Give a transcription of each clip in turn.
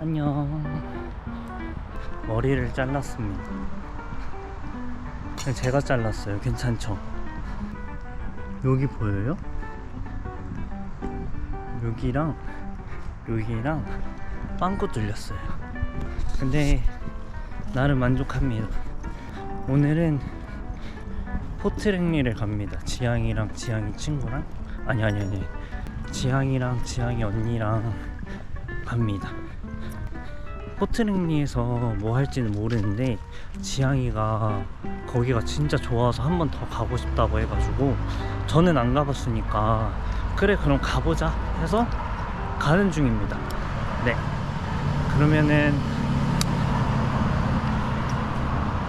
안녕. 머리를 잘랐습니다. 제가 잘랐어요. 괜찮죠? 여기 보여요? 여기랑 여기랑 빵꾸 뚫렸어요. 근데 나름 만족합니다. 오늘은 포트랭리를 갑니다. 지향이랑 지향이 친구랑 아니 지향이랑 지향이 언니랑 갑니다. 포트랭리에서 뭐 할지는 모르는데 지향이가 거기가 진짜 좋아서 한 번 더 가고 싶다고 해가지고 저는 안 가봤으니까 그래 그럼 가보자 해서 가는 중입니다. 네, 그러면은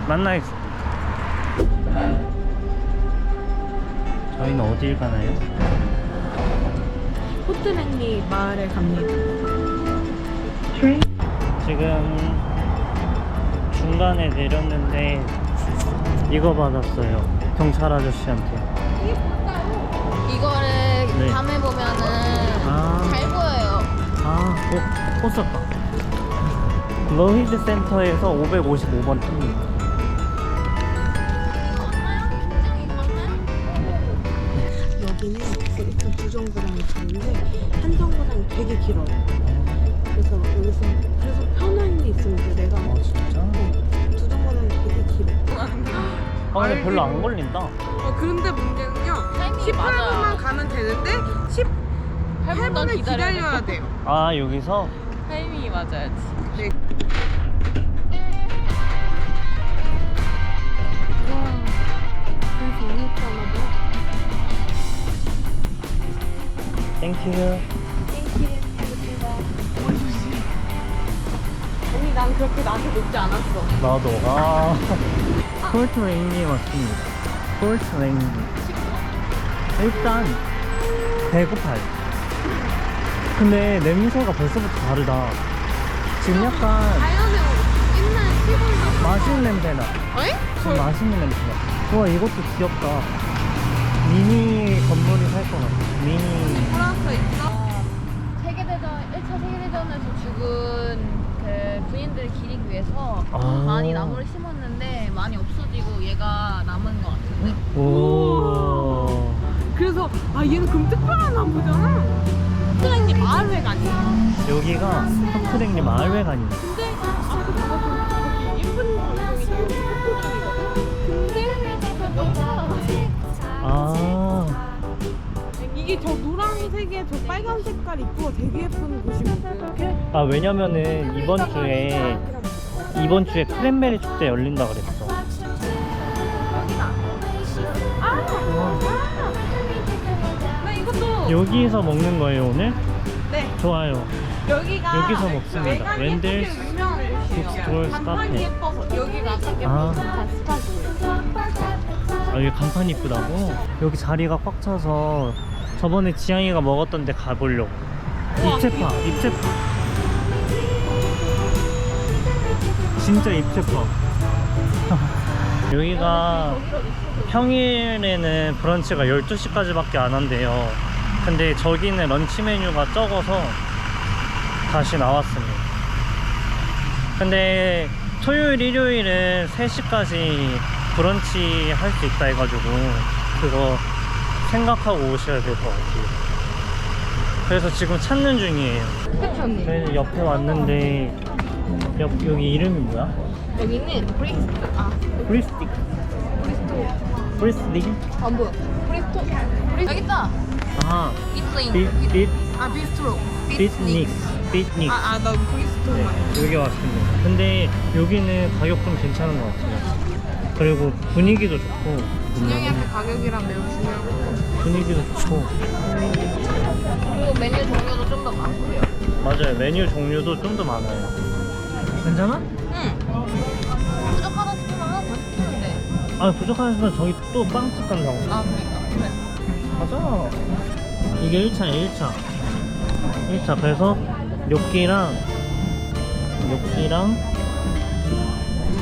만나겠습니다. 저희는 어딜 가나요? 포트랭리 마을에 갑니다. 지금 중간에 내렸는데 이거 받았어요. 경찰 아저씨한테. 이거를 네. 밤에 보면은 잘 보여요. 포스터. 러히드 센터에서 555번 탑니다. 여기는 일단 두 정거장이 있는데 한 정거장이 되게 길어요. 그래서 여기서 편안히 있으면 돼. 내가 진짜? 두 정거장이 되게 길어. 근데 별로 안 걸린다. 그런데 문제는요. 18분만 가면 되는데 18분을 기다려야 돼요. 여기서? 타이밍이 맞아야지. 네. 그래서 이웃잖아 뭐. 땡큐. 언니 난 그렇게 나한테 높지 않았어. 나도. 폴트랭리 맞습니다. 폴트랭리. 일단 배고파요. 근데 냄새가 벌써부터 다르다. 지금 약간 자연의 옛날 시골 맛있는 냄새나. 지금 맛있는 냄새나. 우와, 이것도 귀엽다. 미니 건물이 살 것 같아. 미니. 플러스 있어. 세계대전 1차 세계대전에서 죽은 그 부인들 기리기 위해서 많이 나무를 심었는데 많이 없어지고 얘가 남은 것 같은데. 오. 그래서 얘는 그럼 특별한 나무잖아. 포트랭리 마을회관 아니에요? 여기가 포트랭리 마을회관입니다. 근데 그거 예쁜 방송이 저기 이게 저 노란색에 저 빨간 색깔 입고 되게 예쁜 곳이거든. 왜냐면은 이번 주에 크랜베리 축제 열린다 그랬어. 나 이것도 여기서 먹는 거예요 오늘? 네. 좋아요. 여기서 먹습니다. 랜들스 유명한 곳이에요. 북스토어 간판이 카페. 예뻐서 여기가 되게 아. 다 스타즈예요. 여기 간판 이쁘다고? 여기 자리가 꽉 차서 저번에 지향이가 먹었던 데 가보려고. 입체파. 진짜 입체파. 여기가 평일에는 브런치가 12시까지밖에 안 한대요. 근데 저기는 런치 메뉴가 적어서 다시 나왔습니다. 근데 토요일, 일요일은 3시까지 브런치 할 수 있다 해가지고 그거 생각하고 오셔야 될 것 같아요. 그래서 지금 찾는 중이에요. 저희는 옆에 왔는데 여기 이름이 뭐야? 여기는 브리스틱? 브리스틱? 안 보여. 여기 있다. 비스트로. 빗닉. 나 브리스톨만. 여기 왔습니다. 근데 여기는 가격 좀 괜찮은 것 같아요. 그리고 분위기도 좋고. 준영이한테 가격이랑 매우 중요하고. 분위기도 좋고. 그리고 메뉴 종류도 좀 더 많고요. 맞아요. 메뉴 종류도 좀 더 많아요. 괜찮아? 응. 부족하다 싶으면 하나 더 시키는데. 부족하시면 저기 또 빵집 간다고. 그러니까. 그래. 가자. 이게 1차야, 1차. 그래서 뇨끼랑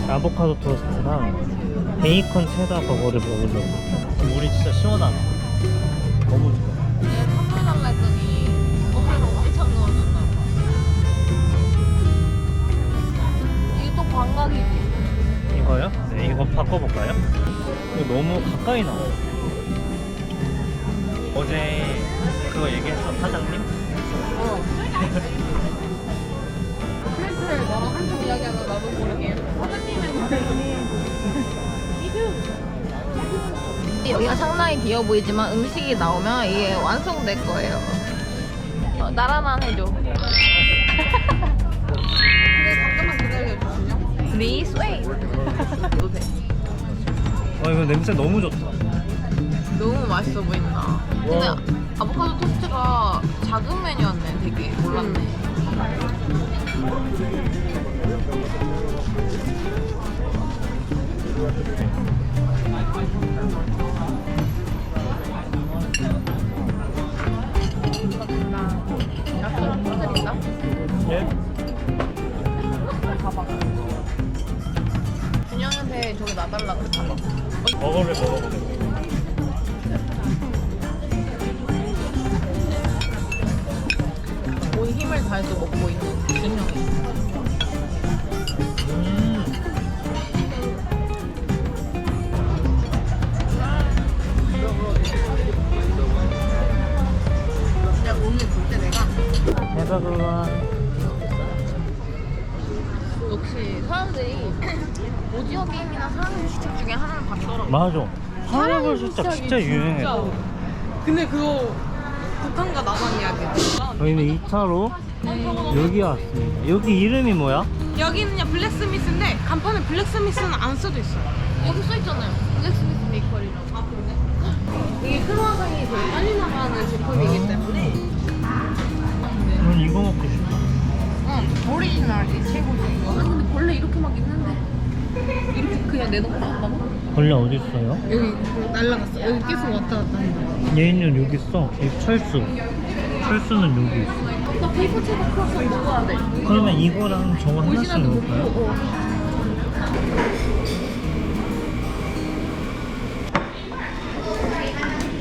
아보카도 토스트랑 베이컨 체다 버거를 먹으려고. 물이 진짜 시원하네. 너무 좋아. 얘 선물 달라 했더니 선물로 왕창 넣어줬나 봐. 이거 바꿔볼까요? 이거 너무 가까이 나와. 어제 그거 얘기했어 사장님? 프렌트를 너랑 한참 이야기하다 나도 모르게 여기가 상당히 비어 보이지만 음식이 나오면 이게 완성될 거예요. 나라만 해줘. 근데 잠깐만 기다려주시죠. This way. 이거 냄새 너무 좋다. 너무 맛있어 보인다. 근데 아보카도 토스트가 작은 메뉴였네. 되게 몰랐네. 약간 터뜨린다? 예? 봐봐. 준영한테 저기 놔달라 그래. 봐봐. 버거를 먹어보겠습니다. 온 힘을 다해서 먹고 있는 준영이. 그냥 오늘 볼 때 내가 내가 그거 역시 사람들이 오징어 게임이나 사람들 시책 중에 하나를 봤더라고. 맞아. 파인애플 시작 진짜 유행해. 근데 그거 북한과 남한 이야기야. 저희는 2차로 여기 왔습니다. 여기 이름이 뭐야? 여기는요 블랙스미스인데 간판에 블랙스미스는 안 써져 있어요. 여기 써 있잖아요. 블랙스미스 베이커리라고. 아 그러네. 이게 크루아상이 되게 빨리 나가는 제품이기 때문에 난 이거 먹고 싶다. 응, 오리지널이 최고지 이거. 아니 근데 벌레 이렇게 막 있는데 이렇게 그냥 내놓고 나온다고? 벌레 어디 있어요? 여기 날라갔어. 여기 계속 왔다 갔다 하는 거야. 얘는 여기 있어. 이 철수. 철수는 여기 있어. 나 베이커 체크 크로스 먹어야 돼. 그러면 이거랑 저거 하나씩 오리지널도 먹을까요? 먹고.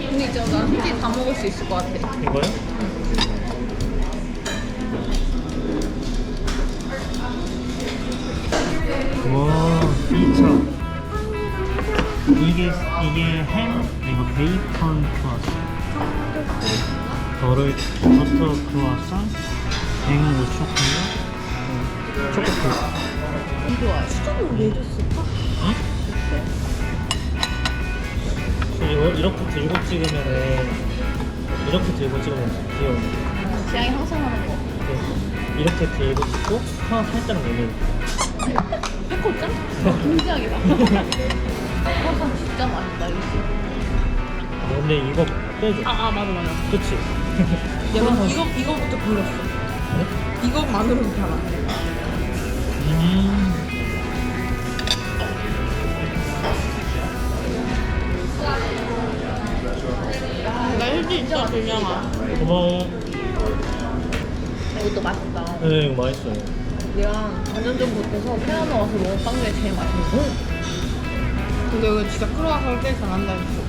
근데 있잖아, 난 솔직히 다 먹을 수 있을 것 같아. 이거요? 와, 2차. 이게 햄, 이거 베이컨 크루아상. 버터 크루아상, 앵무 초콜릿, 초코케이크. 좋아요. 수저는 왜 줬을까? 이렇게 들고 찍으면은 이렇게 들고 찍으면 귀여워. 지향이 항상 하는 거. 이렇게 들고 찍고 하나 살짝 내밀고. 백호짱? 굉장이다. 백호짱 진짜 맛있다, 이거. 근데 이거 빼줘. 맞아. 그치? 얘가 이거부터 불렀어. 이것만으로도 달아. 나 휴지 진짜 그냥. 고마워. 이것도 맛있다. 네, 이거 맛있어요. 얘랑 완전 좀 못해서 피아노 와서 먹은 빵 중에 제일 맛있어. 근데 이거 진짜 크루아상 제일 잘한다 했어.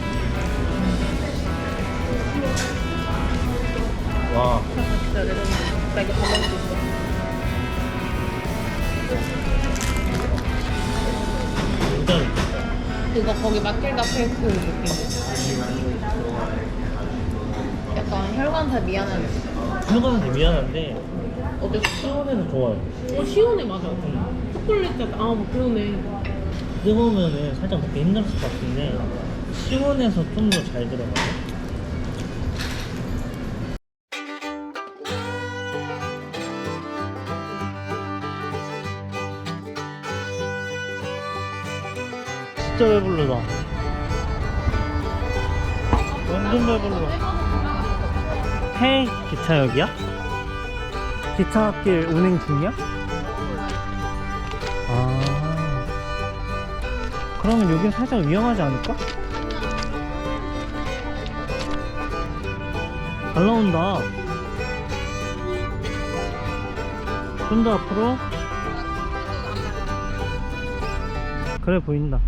와. 진짜 내가 나 이거 다 먹을 수 있어. 진짜 그거 거기 마틸다 페이크 느낌. 약간 혈관사 미안한 느낌. 생각하는데 미안한데 어때? 시원해서 좋아요. 시원해 맞아. 초콜릿 같아. 뭐 그러네. 뜨거우면은 살짝 먹기 힘들었을 것 같은데 시원해서 좀 더 잘 들어가요. 진짜 배부르다. 완전 배부르다. 해 기차역이야? 기차길 운행 중이야? 아, 그러면 여긴 살짝 위험하지 않을까? 잘 나온다. 좀 더 앞으로. 그래 보인다.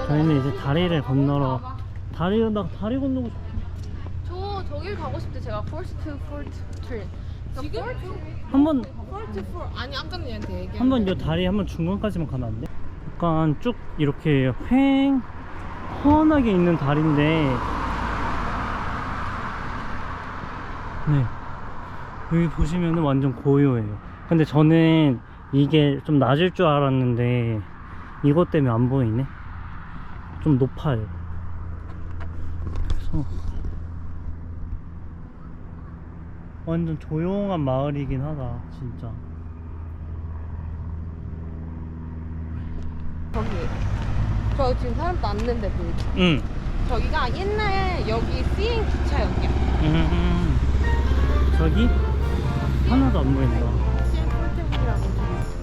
저희는 이제 다리를 건너러 다리 건너고 저길 가고 싶대. 제가 Force to Tree. 지금? 한번 아니 아까 얘한테 얘기한. 한번 이 다리 한번 중간까지만 가면 안 돼? 약간 쭉 이렇게 훤하게 있는 다리인데 네 여기 보시면은 완전 고요해요. 근데 저는 이게 좀 낮을 줄 알았는데 이것 때문에 안 보이네. 좀 높아요. 그래서 완전 조용한 마을이긴 하다 진짜. 저기. 저 지금 사람도 안 는데 보이지? 응. 저기가 옛날 여기 시행 기차역이야. 저기 하나도 안 보인다. 시행 폴트램이라고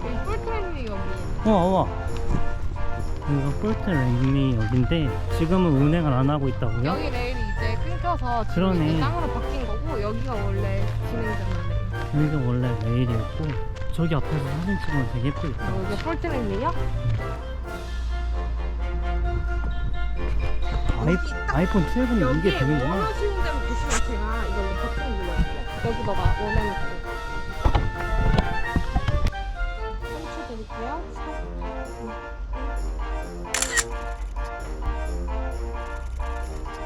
여기 폴트램이 여기. 우와 여기가 폴트레인이 여긴데 지금은 운행을 안 하고 있다고요? 여기 레일이 이제 끊겨서 지금 그러네. 이제 땅으로 바뀐 거고 여기가 원래 진행되는 레일. 여기가 원래 레일이었고 저기 앞에서 사진 찍으면 되게 예쁘겠다. 여기가 폴트램이야? 아이폰 12는 이게 되는구나. 원하시는 대로 보시면 제가 이걸로 버튼 눌러줄게요. 여기 너가 원하는 대로. 3초 드릴게요.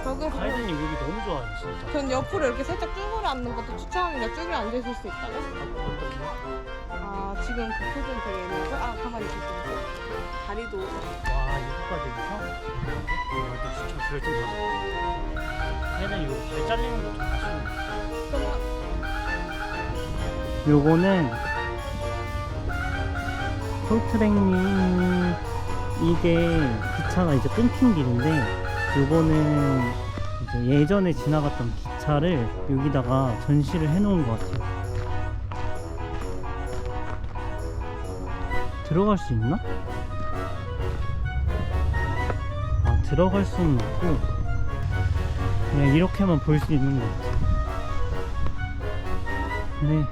저기 가이드님 여기 너무 좋아요 진짜. 전 옆으로 이렇게 살짝 쭈그려 앉는 것도 추천합니다. 쭈그려 앉으실 수 있다요? 아 지금 그 표정 되게 예민해서 가만히 계세요. 다리도 와 이거까지 여기서? 이거 진짜 별좀 받아. 가이드님 이거 발 잘리는 거 좋지. 요거는 폴트레인이 이게 기차가 이제 끊긴 길인데 요거는 이제 예전에 지나갔던 기차를 여기다가 전시를 해놓은 것 같아요. 들어갈 수 있나? 아 들어갈 수는 없고 그냥 이렇게만 볼 수 있는 것 같아요. 네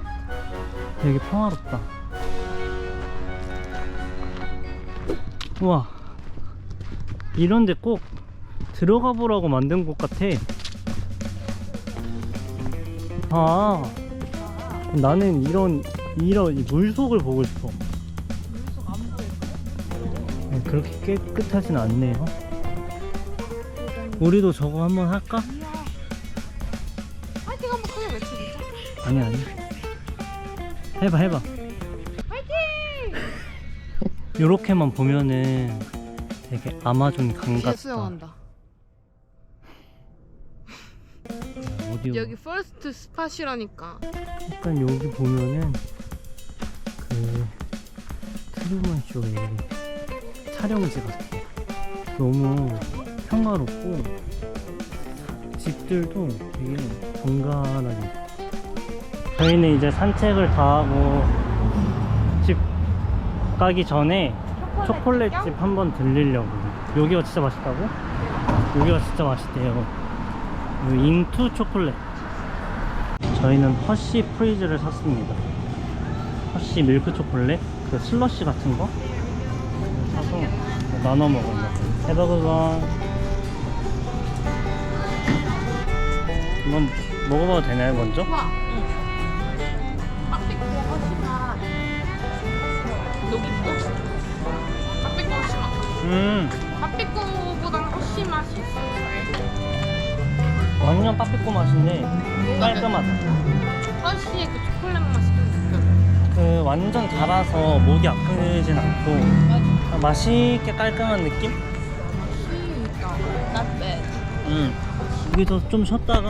되게 평화롭다. 우와 이런데 꼭 들어가 보라고 만든 곳 같아. 아 나는 이런 이 물속을 보고 싶어. 물속 안 보여요? 네, 그렇게 깨끗하진 않네요. 우리도 저거 한번 할까? 파이팅 한번 크게 외쳐주자. 아니 해봐 파이팅! 요렇게만 보면은 되게 아마존 강 같다. 수영한다. 어디 여기 퍼스트 스팟이라니까. 약간 여기 보면은 그 트루먼 쇼의 촬영지 같아. 너무 평화롭고 집들도 되게 정갈하게. 저희는 이제 산책을 다 하고 집 가기 전에 초콜릿집 한번 들리려고. 여기가 진짜 맛있다고? 여기가 진짜 맛있대요. 인투 초콜릿. 저희는 허쉬 프리즈를 샀습니다. 허쉬 밀크 초콜릿 그 슬러시 같은 거 사서 나눠 먹으려고. 해버그건 한번 먹어봐도 되나요 먼저? 와. 빡빡고 허시마. 여기 있고. 빡빡고 허시마. 빡빡고보다는 허시 맛이 있어요. 완전 빠삐꼬 맛인데 깔끔하다. 허쉬의 그 초콜릿 맛이 좀 느껴져. 그 완전 달아서 목이 아프진 않고 맞아. 맛있게 깔끔한 느낌? 그러니까 not bad. 여기서 좀 쉬었다가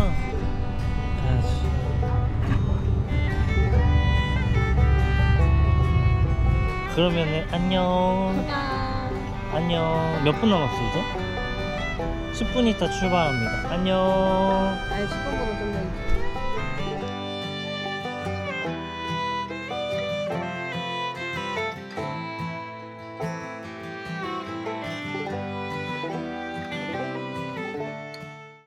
가야지. 그러면은 안녕. 안녕. 몇 분 남았어 이제? 10분 있다 출발합니다. 안녕. 아니 10분보다 좀 전이지.